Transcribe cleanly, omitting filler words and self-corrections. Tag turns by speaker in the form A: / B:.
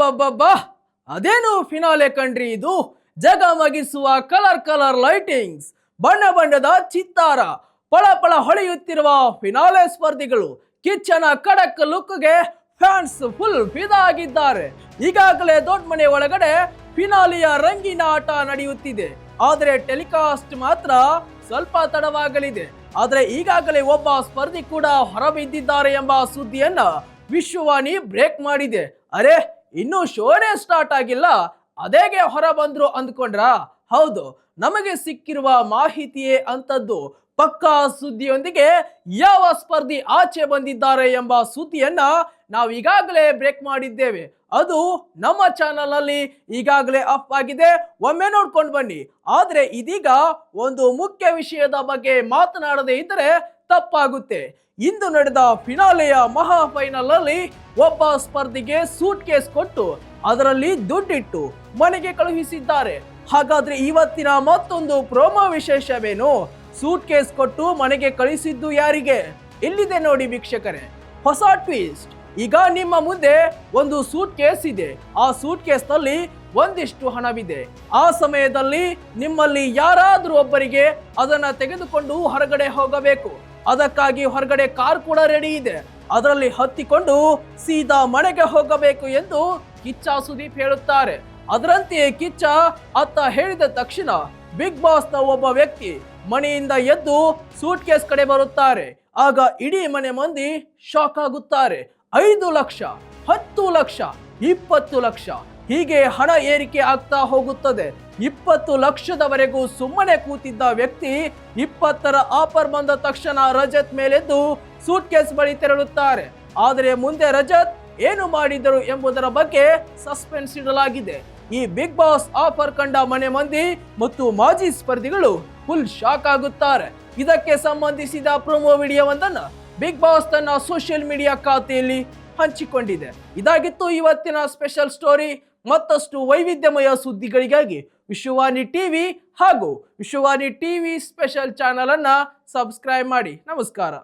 A: ಅಬ್ಬಬ್ಬಬ್ಬಬ್ಬಾ ಅದೇನು ಫಿನಾಲೆ ಕಣ್ರಿ ಇದು. ಜಗಮಗಿಸುವ ಕಲರ್ ಲೈಟಿಂಗ್ಸ್, ಬಣ್ಣ ಬಣ್ಣದ ಚಿತ್ತಾರ, ಪಳ ಹೊಳೆಯುತ್ತಿರುವ ಫಿನಾಲೆ ಸ್ಪರ್ಧಿಗಳು. ಕಿಚ್ಚನ ಖಡಕ್ ಲುಕ್ಗೆ ಫ್ಯಾನ್ಸ್ ಫುಲ್ ಫಿದಾ ಆಗಿದ್ದಾರೆ. ಈಗಾಗಲೇ ದೊಡ್ಡ ಮನೆ ಒಳಗಡೆ ಫಿನಾಲಿಯ ರಂಗಿನ ಆಟ ನಡೆಯುತ್ತಿದೆ. ಆದರೆ ಟೆಲಿಕಾಸ್ಟ್ ಮಾತ್ರ ಸ್ವಲ್ಪ ತಡವಾಗಲಿದೆ. ಆದರೆ ಈಗಾಗಲೇ ಒಬ್ಬ ಸ್ಪರ್ಧಿ ಕೂಡ ಹೊರಬಿದ್ದಿದ್ದಾರೆ ಎಂಬ ಸುದ್ದಿಯನ್ನ ವಿಶ್ವವಾಣಿ ಬ್ರೇಕ್ ಮಾಡಿದೆ. ಅರೆ, ಇನ್ನೂ ಶೋನೇ ಸ್ಟಾರ್ಟ್ ಆಗಿಲ್ಲ, ಅದೇಗೆ ಹೊರ ಬಂದ್ರು ಅಂದ್ಕೊಂಡ್ರ? ಹೌದು, ನಮಗೆ ಸಿಕ್ಕಿರುವ ಮಾಹಿತಿಯೇ ಅಂತದ್ದು. ಪಕ್ಕಾ ಸುದ್ದಿಯೊಂದಿಗೆ ಯಾವ ಸ್ಪರ್ಧಿ ಆಚೆ ಬಂದಿದ್ದಾರೆ ಎಂಬ ಸುದ್ದಿಯನ್ನ ನಾವು ಈಗಾಗಲೇ ಬ್ರೇಕ್ ಮಾಡಿದ್ದೇವೆ. ಅದು ನಮ್ಮ ಚಾನಲ್ ಅಲ್ಲಿ ಈಗಾಗಲೇ ಅಪ್ ಆಗಿದೆ, ಒಮ್ಮೆ ನೋಡ್ಕೊಂಡು ಬನ್ನಿ. ಆದ್ರೆ ಇದೀಗ ಒಂದು ಮುಖ್ಯ ವಿಷಯದ ಬಗ್ಗೆ ಮಾತನಾಡದೇ ಇದ್ದರೆ ತಪ್ಪಾಗುತ್ತೆ. ಇಂದು ನಡೆದ ಫಿನಾಲೆಯ ಮಹಾ ಫೈನಲ್ ಅಲ್ಲಿ ಒಬ್ಬ ಸ್ಪರ್ಧಿಗೆ ಸೂಟ್ ಕೇಸ್ ಕೊಟ್ಟು ಅದರಲ್ಲಿ ದುಡ್ಡಿಟ್ಟು ಮನೆಗೆ ಕಳುಹಿಸಿದ್ದಾರೆ. ಹಾಗಾದ್ರೆ ಇವತ್ತಿನ ಮತ್ತೊಂದು ಪ್ರೋಮೋ ವಿಶೇಷವೇನು? ಸೂಟ್ ಕೇಸ್ ಕೊಟ್ಟು ಮನೆಗೆ ಕಳಿಸಿದ್ದು ಯಾರಿಗೆ? ಇಲ್ಲಿದೆ ನೋಡಿ ವೀಕ್ಷಕರೇ, ಹೊಸ ಟ್ವಿಸ್ಟ್. ಈಗ ನಿಮ್ಮ ಮುಂದೆ ಒಂದು ಸೂಟ್ ಕೇಸ್ ಇದೆ. ಆ ಸೂಟ್ ಕೇಸ್ ನಲ್ಲಿ ಒಂದಿಷ್ಟು ಹಣವಿದೆ. ಆ ಸಮಯದಲ್ಲಿ ನಿಮ್ಮಲ್ಲಿ ಯಾರಾದ್ರೂ ಒಬ್ಬರಿಗೆ ಅದನ್ನ ತೆಗೆದುಕೊಂಡು ಹೊರಗಡೆ ಹೋಗಬೇಕು. ಅದಕ್ಕಾಗಿ ಹೊರಗಡೆ ಕಾರ್ ಕೂಡ ರೆಡಿ ಇದೆ. ಅದರಲ್ಲಿ ಹತ್ತಿಕೊಂಡು ಸೀದಾ ಮನೆಗೆ ಹೋಗಬೇಕು ಎಂದು ಕಿಚ್ಚ ಸುದೀಪ್ ಹೇಳುತ್ತಾರೆ. ಅದರಂತೆಯೇ ಕಿಚ್ಚ ಅತ್ತ ಹೇಳಿದ ತಕ್ಷಣ ಬಿಗ್ ಬಾಸ್ ನ ಒಬ್ಬ ವ್ಯಕ್ತಿ ಮನೆಯಿಂದ ಎದ್ದು ಸೂಟ್ ಕೇಸ್ ಕಡೆ ಬರುತ್ತಾರೆ. ಆಗ ಇಡೀ ಮನೆ ಮಂದಿ ಶಾಕ್ ಆಗುತ್ತಾರೆ. 5 ಲಕ್ಷ, 10 ಲಕ್ಷ, 20 ಲಕ್ಷ ಹೀಗೆ ಹಣ ಏರಿಕೆ ಆಗ್ತಾ ಹೋಗುತ್ತದೆ. 20 ಲಕ್ಷದವರೆಗೂ ಸುಮ್ಮನೆ ಕೂತಿದ್ದ ವ್ಯಕ್ತಿ 20ರ ಆಫರ್ ಬಂದ ತಕ್ಷಣ ರಜತ್ ಮೇಲೆದ್ದು ಸೂಟ್ ಕೇಸ್ ಬಳಿ ತೆರಳುತ್ತಾರೆ. ಆದರೆ ಮುಂದೆ ರಜತ್ ಏನು ಮಾಡಿದರು ಎಂಬುದರ ಬಗ್ಗೆ ಸಸ್ಪೆನ್ಸ್ ಇಡಲಾಗಿದೆ. ಈ ಬಿಗ್ ಬಾಸ್ ಆಫರ್ ಕಂಡ ಮನೆ ಮಂದಿ ಮತ್ತು ಮಾಜಿ ಸ್ಪರ್ಧಿಗಳು ಫುಲ್ ಶಾಕ್ ಆಗುತ್ತಾರೆ. ಇದಕ್ಕೆ ಸಂಬಂಧಿಸಿದ ಪ್ರೊಮೋ ವಿಡಿಯೋವೊಂದನ್ನು ಬಿಗ್ ಬಾಸ್ ತನ್ನ ಸೋಷಿಯಲ್ ಮೀಡಿಯಾ ಖಾತೆಯಲ್ಲಿ ಹಂಚಿಕೊಂಡಿದೆ. ಇದಾಗಿತ್ತು ಇವತ್ತಿನ ಸ್ಪೆಷಲ್ ಸ್ಟೋರಿ. ಮತ್ತಷ್ಟು ವೈವಿಧ್ಯಮಯ ಸುದ್ದಿಗಳಿಗಾಗಿ ವಿಶ್ವವಾಣಿ ಟಿವಿ ಹಾಗೂ ವಿಶ್ವವಾಣಿ ಟಿವಿ ಸ್ಪೆಷಲ್ ಚಾನಲ್ ಅನ್ನ ಸಬ್ಸ್ಕ್ರೈಬ್ ಮಾಡಿ. ನಮಸ್ಕಾರ.